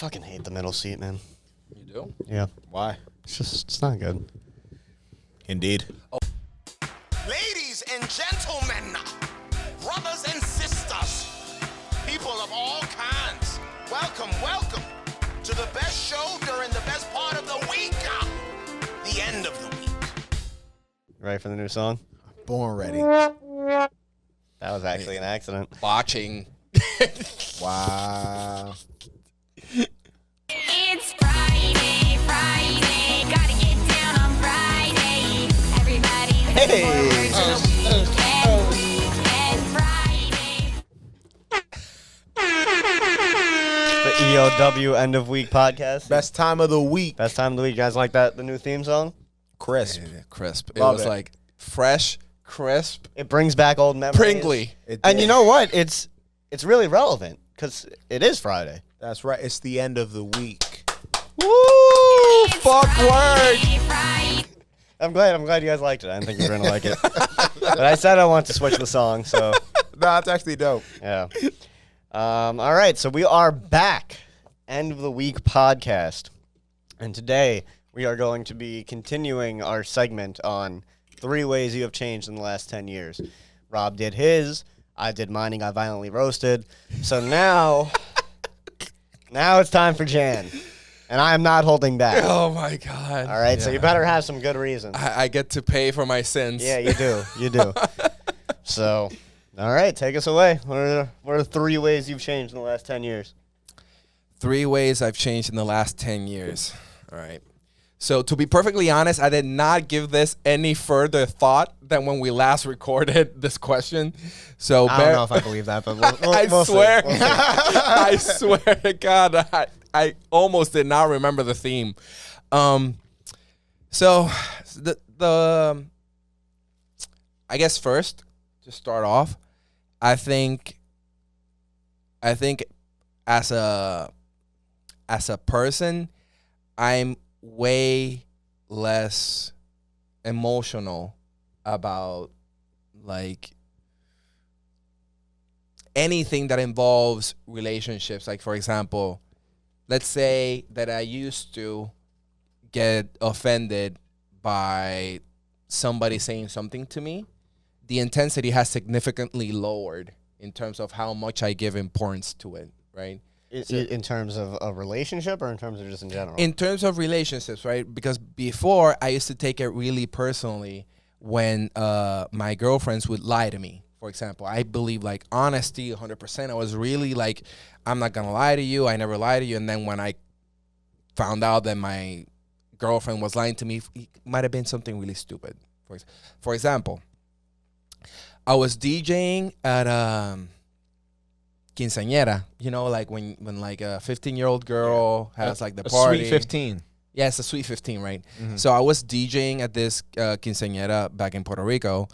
fucking hate the middle seat, man. You do? Yeah. Why? It's not good. Indeed. Ladies and gentlemen, brothers and sisters, people of all kinds, welcome to the best show during the best part of the week, the end of the week. Ready for the new song? Born ready. That was actually an accident. Botching. Wow. It's Friday, gotta get down on Friday. Everybody's looking forward to the weekend Friday. The EOW End of Week Podcast. Best time of the week. Best time of the week. You guys like that? The new theme song? Crisp. Yeah, crisp. Love it was it. like fresh, crisp, It brings back old memories. pringly. And you know what? It's really relevant because it is Friday. That's right. It's the end of the week. Woo! It's Fuck word. Friday. I'm glad you guys liked it. I didn't think you were going to like it. But I said I want to switch the song, so No, it's actually dope. yeah. All right, so we are back. End of the Week podcast. And today we are going to be continuing our segment on 3 ways you have changed in the last 10 years. Rob did his. I did mine and got violently roasted. So now it's time for Jan. And I am not holding back. Oh my God. All right, so you better have some good reasons. I get to pay for my sins. Yeah, you do. You do. So, all right, take us away. What are 3 ways you've changed in the last 10 years? 3 ways I've changed in the last 10 years. All right. So to be perfectly honest, I did not give this any further thought than when we last recorded this question. So I don't know if I believe that, but we'll I we'll see. swear, We'll see. I swear to God, I almost did not remember the theme. So the I guess first to start off, I think as a person, I'm way less emotional about like anything that involves relationships. Like, for example, let's say that I used to get offended by somebody saying something to me. The intensity has significantly lowered in terms of how much I give importance to it, right? In terms of a relationship or in terms of just in general? In terms of relationships, right? Because before, I used to take it really personally when my girlfriends would lie to me. For example, I believe like honesty 100%. I was really like, I'm not going to lie to you. I never lie to you. And then when I found out that my girlfriend was lying to me, it might have been something really stupid. For example, I was DJing at quinceañera, you know, like when like a 15-year-old girl has like the party. Sweet 15. Yeah, it's a Sweet 15, right? Mm-hmm. So I was DJing at this quinceañera back in Puerto Rico,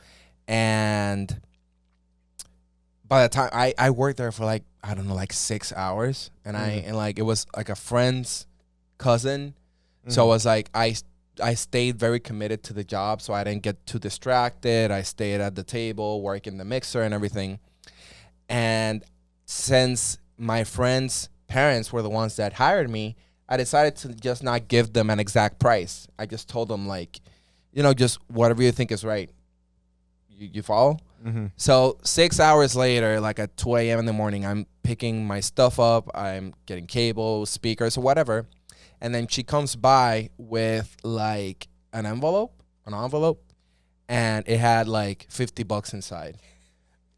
and by the time I worked there for like, I don't know, like 6 hours, and and like it was like a friend's cousin, so I was like I stayed very committed to the job, so I didn't get too distracted. I stayed at the table, working the mixer and everything, and since my friends' parents were the ones that hired me, I decided to just not give them an exact price. I just told them, like, you know, just whatever you think is right. You follow? Mm-hmm. So 6 hours later, like at 2 a.m. in the morning, I'm picking my stuff up. I'm getting cables, speakers, or whatever. And then she comes by with like an envelope, and it had like $50 inside.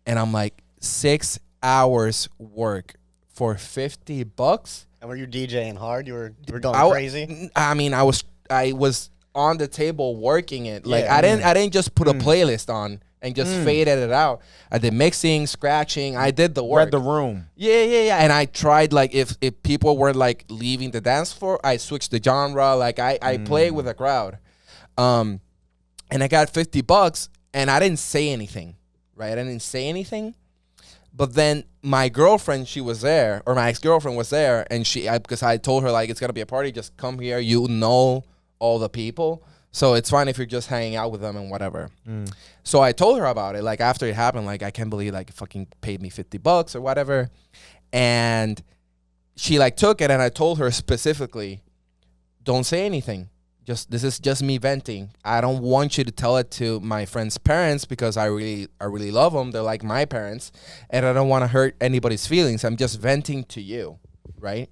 And I'm like, 6 hours work for $50? And were you DJing hard? You were going crazy? I mean, I was on the table working it. Like Yeah. I didn't just put a playlist on and just faded it out. I did mixing, scratching. I did the work. Read the room. Yeah. And I tried, like, if people were like leaving the dance floor, I switched the genre. Like I played with the crowd. And I got $50 and I didn't say anything. Right? I didn't say anything. But then my girlfriend, she was there, or my ex-girlfriend was there, and because I told her, like, it's going to be a party, just come here, you know all the people, so it's fine if you're just hanging out with them and whatever. So I told her about it, like, after it happened, like, I can't believe, like, fucking paid me $50 or whatever, and she like took it, and I told her specifically, don't say anything. This is just me venting. I don't want you to tell it to my friend's parents because I really love them. They're like my parents, and I don't want to hurt anybody's feelings. I'm just venting to you, right?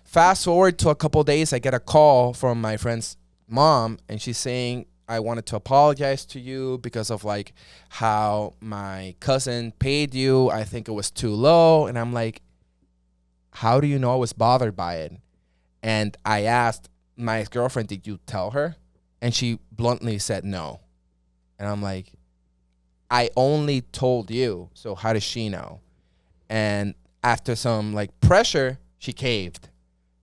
Fast forward to a couple of days, I get a call from my friend's mom, and she's saying, I wanted to apologize to you because of like how my cousin paid you. I think it was too low. And I'm like, how do you know I was bothered by it? And I asked my ex-girlfriend, did you tell her? And she bluntly said no. And I'm like, I only told you, so how does she know? And after some like pressure, she caved.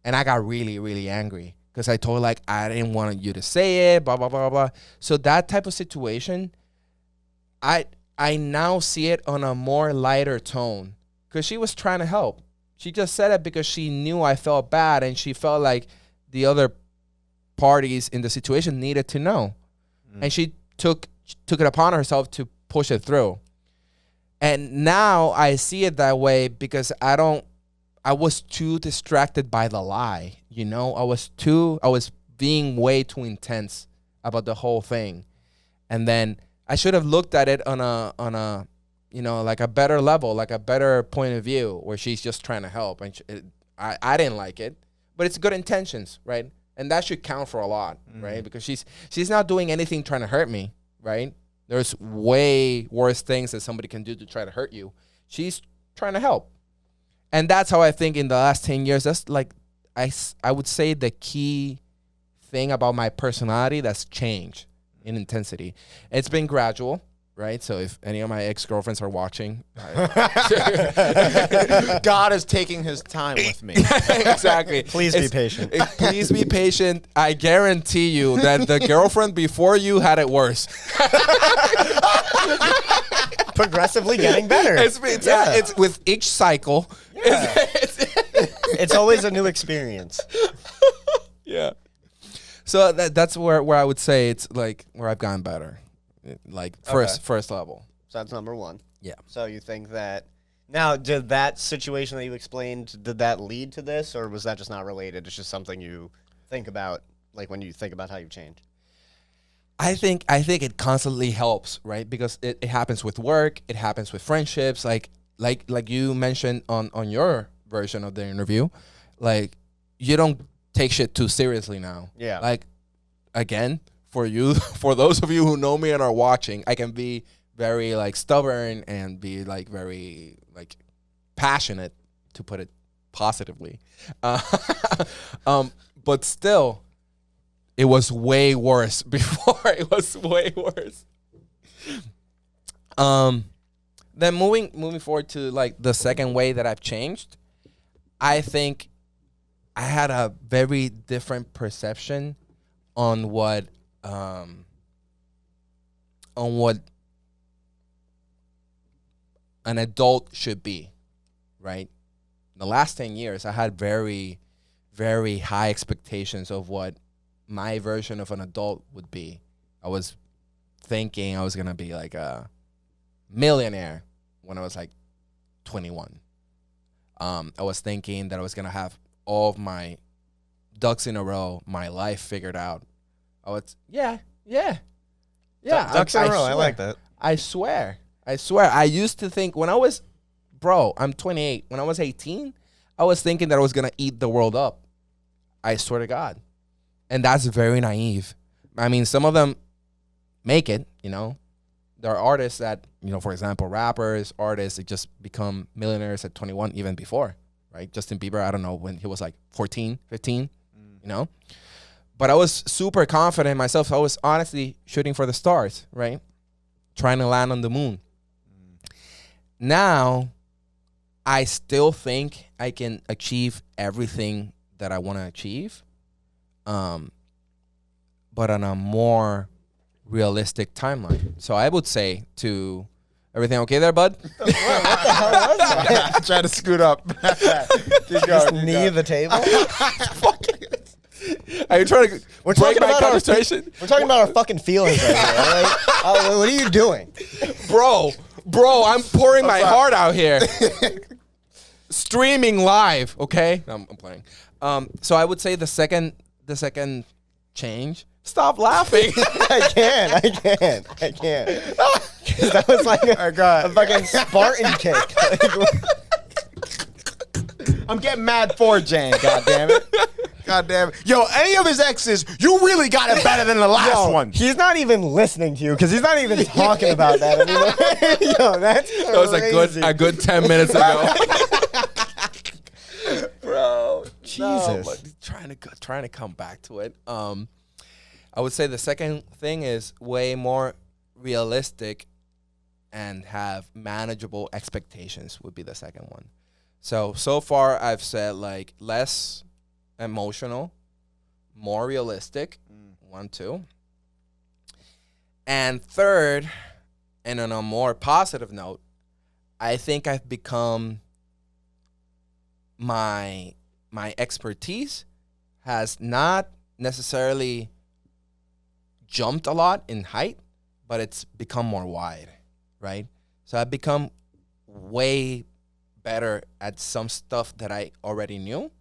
And I got really, really angry because I told her, like, I didn't want you to say it, blah, blah, blah, blah. So that type of situation, I now see it on a more lighter tone because she was trying to help. She just said it because she knew I felt bad, and she felt like the other parties in the situation needed to know. And she took it upon herself to push it through. And now I see it that way because I was too distracted by the lie, you know? I was being way too intense about the whole thing. And then I should have looked at it on a you know, like a better level, like a better point of view where she's just trying to help. And I didn't like it, but it's good intentions, right? And that should count for a lot, right? Because she's not doing anything trying to hurt me, right? There's way worse things that somebody can do to try to hurt you. She's trying to help. And that's how I think in the last 10 years, that's like, I would say the key thing about my personality that's changed in intensity. It's been gradual, right? So if any of my ex-girlfriends are watching. God is taking his time with me. Exactly. Please be patient. Please be patient. I guarantee you that the girlfriend before you had it worse. Progressively getting better. It's with each cycle. Yeah. It's always a new experience. Yeah. So that's where I would say it's like where I've gotten better. Like first level. So that's number one. Yeah. So you think that now, did that situation that you explained, did that lead to this, or was that just not related? It's just something you think about, like when you think about how you've changed. I think it constantly helps, right? Because it happens with work, it happens with friendships, like you mentioned on your version of the interview, like you don't take shit too seriously now. Yeah. Like again, for those of you who know me and are watching, I can be very like stubborn and be like very like passionate, to put it positively. But still, it was way worse before. It was way worse. Then moving forward to like the second way that I've changed, I think I had a very different perception on what an adult should be, right? The last 10 years, I had very, very high expectations of what my version of an adult would be. I was thinking I was going to be like a millionaire when I was like 21. I was thinking that I was going to have all of my ducks in a row, my life figured out. Yeah. Ducks in a row, I like that. I swear. I used to think when I was, I'm 28. When I was 18, I was thinking that I was going to eat the world up. I swear to God. And that's very naive. I mean, some of them make it, you know. There are artists that, you know, for example, rappers, artists, that just become millionaires at 21, even before, right? Justin Bieber, I don't know, when he was like 14, 15, you know. But I was super confident in myself. I was honestly shooting for the stars, right? Trying to land on the moon. Now, I still think I can achieve everything that I want to achieve, but on a more realistic timeline. So I would say to everything okay there, bud? What the hell was that? I tried to scoot up. Keep Just going, knee the table? Are you trying to We're break talking my about conversation? We're talking about our fucking feelings right here. Like, what are you doing? Bro, I'm pouring my heart out here. streaming live. Okay, I'm playing. So I would say the second change. Stop laughing. I can't. 'Cause that was like a fucking Spartan kick. I'm getting mad for Jan. God damn it. God damn it. Yo, any of his exes, you really got it better than the last one. He's not even listening to you because he's not even talking about that anymore. Yo, that's crazy. That was a good 10 minutes ago. Bro, Jesus. no, but trying to come back to it. I would say the second thing is way more realistic and have manageable expectations would be the second one. So far I've said like less emotional, more realistic. 1, 2. And third, and on a more positive note, I think I've become my expertise has not necessarily jumped a lot in height, but it's become more wide, right? So I've become way better at some stuff that I already knew,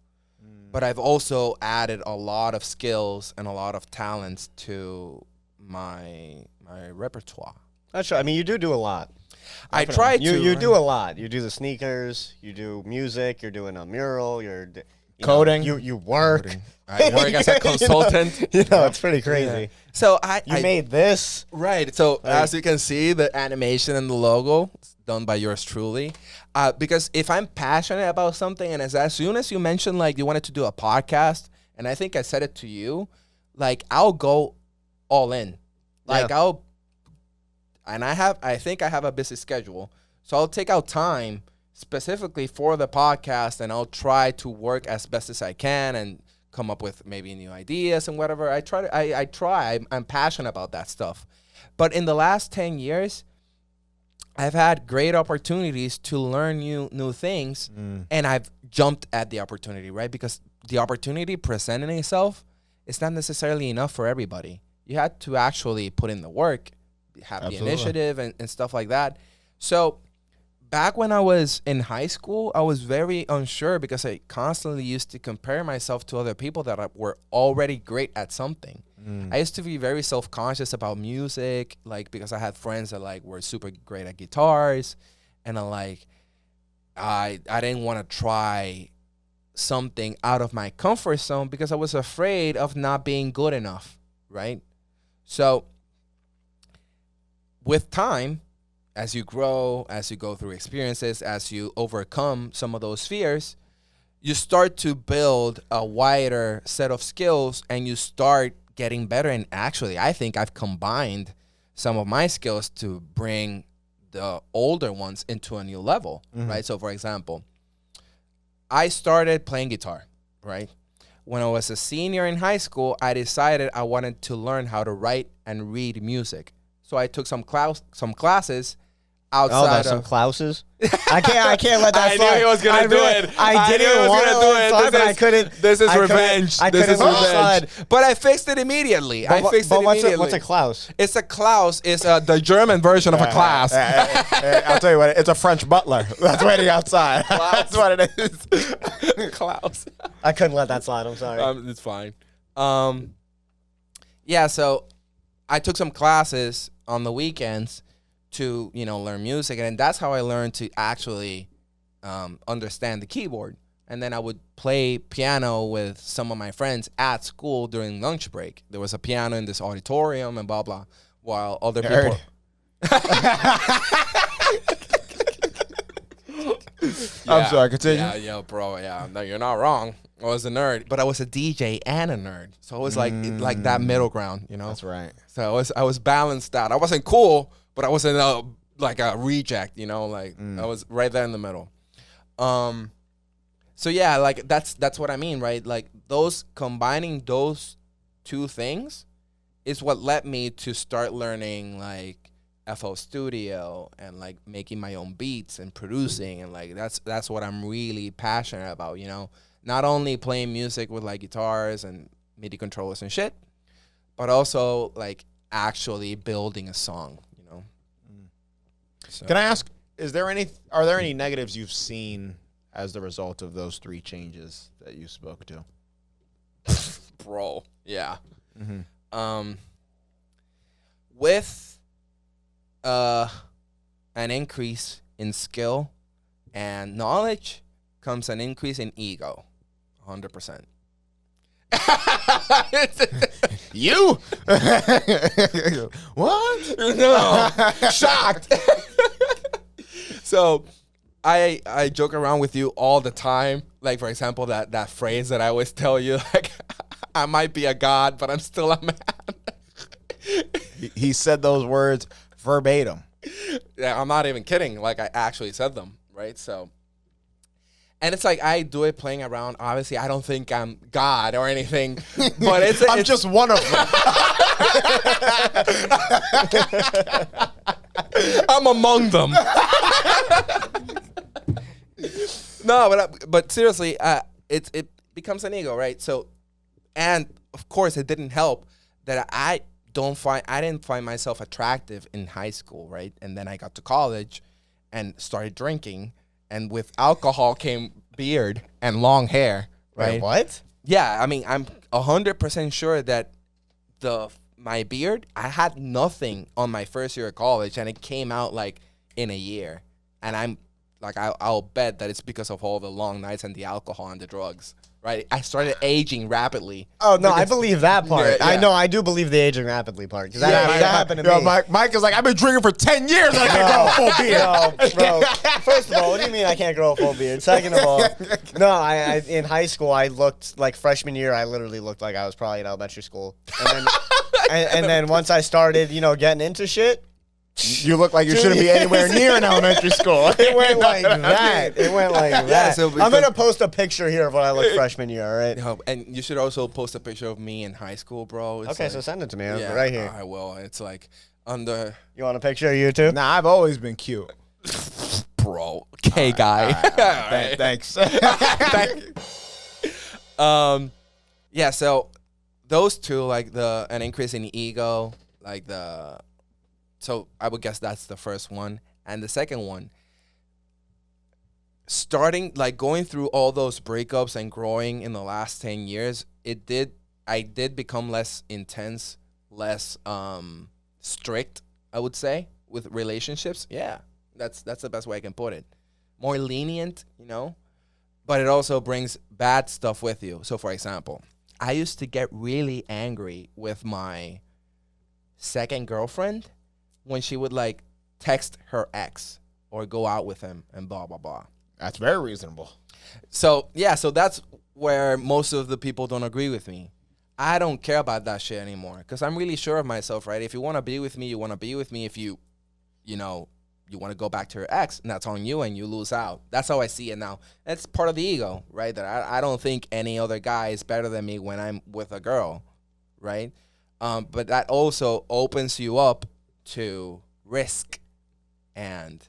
but I've also added a lot of skills and a lot of talents to my repertoire. That's true. I mean, you do a lot. I try to. You do a lot. You do the sneakers. You do music. You're doing a mural. You're Coding. You work. I work as a consultant. It's pretty crazy. Yeah. So I made this. Right. So as you can see, the animation and the logo is done by yours truly. Because if I'm passionate about something, and as soon as you mentioned like you wanted to do a podcast, and I think I said it to you, like I'll go all in. Like I think I have a busy schedule, so I'll take out time specifically for the podcast, and I'll try to work as best as I can and come up with maybe new ideas and whatever. I'm passionate about that stuff. But in the last 10 years, I've had great opportunities to learn new things, and I've jumped at the opportunity, right? Because the opportunity presenting itself is not necessarily enough for everybody. You had to actually put in the work, have the initiative and stuff like that. So back when I was in high school, I was very unsure because I constantly used to compare myself to other people that were already great at something. I used to be very self-conscious about music, like because I had friends that like were super great at guitars, and I didn't want to try something out of my comfort zone because I was afraid of not being good enough, right? So with time, as you grow, as you go through experiences, as you overcome some of those fears, you start to build a wider set of skills, and you start getting better. And actually, I think I've combined some of my skills to bring the older ones into a new level, right? So for example, I started playing guitar, right? When I was a senior in high school, I decided I wanted to learn how to write and read music. So I took some classes outside some of Klauses. I can't let that I slide. knew he was gonna do it. I didn't want to let it slide, but I couldn't. This is I couldn't- revenge. I This couldn't is let it revenge. slide. But I fixed it immediately. What's a Klaus? It's a Klaus. It's the German version of a class. I'll tell you what, it's a French butler that's waiting outside. That's what it is. Klaus. I couldn't let that slide. I'm sorry. It's fine. Yeah, so I took some classes on the weekends to, learn music. And that's how I learned to actually understand the keyboard. And then I would play piano with some of my friends at school during lunch break. There was a piano in this auditorium and blah, blah, while other people... I'm sorry, continue. Yeah, bro, no, you're not wrong. I was a nerd, but I was a DJ and a nerd. So it was like that middle ground, That's right. So I was balanced out. I wasn't cool, but I wasn't like a reject, I was right there in the middle. So yeah, like that's what I mean, right? Like combining those two things is what led me to start learning like FL Studio and like making my own beats and producing, and like that's what I'm really passionate about, Not only playing music with like guitars and MIDI controllers and shit, but also like actually building a song, So. Can I ask, are there any negatives you've seen as the result of those 3 changes that you spoke to? Bro, yeah. With an increase in skill and knowledge comes an increase in ego, 100%. You? What? No, shocked. So I joke around with you all the time. Like, for example, that phrase that I always tell you, like, I might be a god, but I'm still a man. He said those words verbatim. Yeah, I'm not even kidding. Like, I actually said them, right? So, and it's like I do it playing around. Obviously, I don't think I'm God or anything, but I'm just one of them. I'm among them. No, but seriously, it becomes an ego, right? So, and of course, it didn't help that I didn't find myself attractive in high school, right? And then I got to college and started drinking, and with alcohol came beard and long hair, right? Wait, what? Yeah, I mean, I'm 100% sure that my beard, I had nothing on my first year of college, and it came out like in a year. And I'm like, I'll bet that it's because of all the long nights and the alcohol and the drugs, right? I started aging rapidly. Oh, no, I believe that part. Yeah, I yeah. know, I do believe the aging rapidly part. Because that, Yeah, that happened to Yo, me. Mike is like, I've been drinking for 10 years and I can't grow a full beard. No, bro. First of all, what do you mean I can't grow a full beard? Second of all, no, I in high school, I looked like freshman year, I literally looked like I was probably in elementary school. And then, and then once I started, getting into shit, You look like you shouldn't be anywhere near an elementary school. it went like that. It went like that. so I'm because- going to post a picture here of what I looked freshman year, all right? No, and you should also post a picture of me in high school, bro. It's Okay, like, so send it to me yeah, right here. I will. It's like under, You want a picture of you too? Nah, I've always been cute. bro, K guy. Thanks. Yeah. So those two, like an increase in ego, like so I would guess that's the first one, and the second one, starting like going through all those breakups and growing in the last 10 years, I did become less intense, less strict, I would say, with relationships. Yeah, that's the best way I can put it. More lenient, but it also brings bad stuff with you. So, for example, I used to get really angry with my second girlfriend when she would like text her ex or go out with him and blah, blah, blah. That's very reasonable. So, yeah, so that's where most of the people don't agree with me. I don't care about that shit anymore because I'm really sure of myself, right? If you want to be with me, you want to be with me. If you want to go back to your ex, and that's on you and you lose out. That's how I see it now. It's part of the ego, right? That I don't think any other guy is better than me when I'm with a girl, right? But that also opens you up to risk and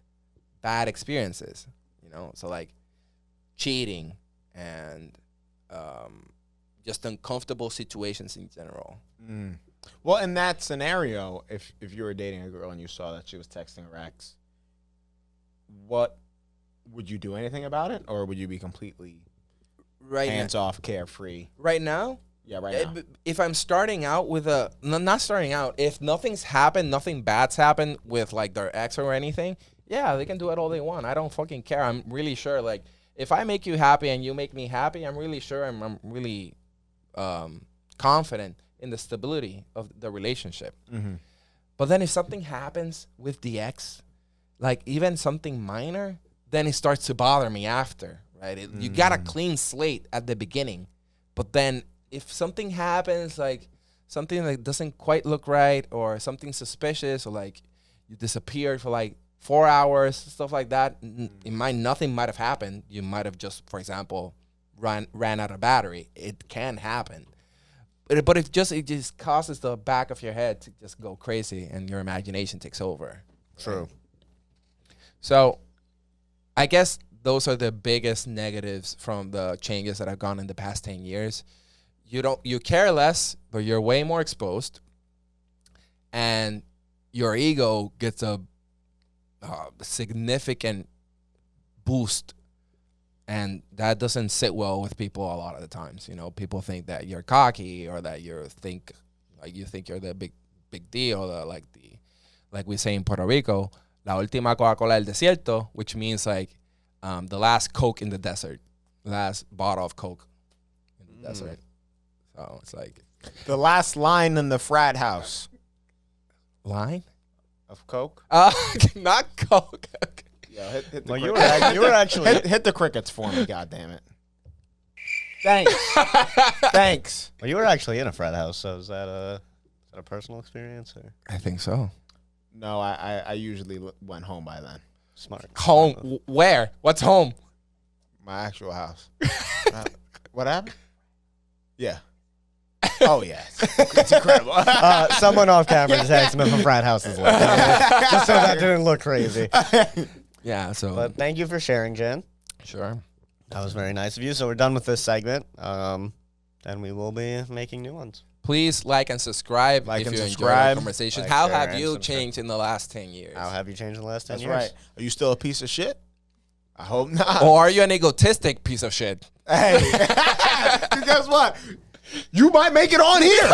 bad experiences, So like cheating and just uncomfortable situations in general. Well, in that scenario, if you were dating a girl and you saw that she was texting her ex, what would you do anything about it, or would you be completely hands off, carefree? Right now, Yeah, right now. if I'm starting out with not starting out, if nothing's happened, nothing bad's happened with like their ex or anything, yeah, they can do it all they want. I don't fucking care. I'm really sure. Like, if I make you happy and you make me happy, I'm really sure. I'm really confident in the stability of the relationship. But then if something happens with the ex, like even something minor, then it starts to bother me after, right? You got a clean slate at the beginning, but then if something happens, like something that doesn't quite look right or something suspicious, or like you disappeared for like 4 hours, stuff like that, nothing might have happened. You might have just, for example, ran out of battery. It can happen. But it just causes the back of your head to just go crazy and your imagination takes over. True. So I guess those are the biggest negatives from the changes that have gone in the past 10 years. You care less, but you're way more exposed, and your ego gets a significant boost And that doesn't sit well with people a lot of the times. You know, people think that you're cocky or that you think you're the big deal, like we say in Puerto Rico, la última Coca-Cola del desierto, which means like the last Coke in the desert, last bottle of Coke in the desert. So it's like The last line in the frat house line of Coke. not Coke. Yeah, hit the Well, crickets. you were actually. hit the crickets for me, goddammit. Thanks. Thanks. Well, you were actually in a frat house. So is that a personal experience or I think so. No, I usually went home by then. smart? Home where? What's home? My actual house. What happened? Yeah. Oh, yeah. It's incredible. Someone off camera just asked him if a frat house is like just so that didn't look crazy. Yeah, so But thank you for sharing, Jen. sure. That was very nice of you. So we're done with this segment. And we will be making new ones. Please like and subscribe Like if and you enjoy subscribe. the conversation. Like, How share, have and you subscribe. changed in the last 10 years? How have you changed in the last 10 That's years? right. Are you still a piece of shit? I hope not. Or are you an egotistic piece of shit? Hey, guess what? You might make it on here.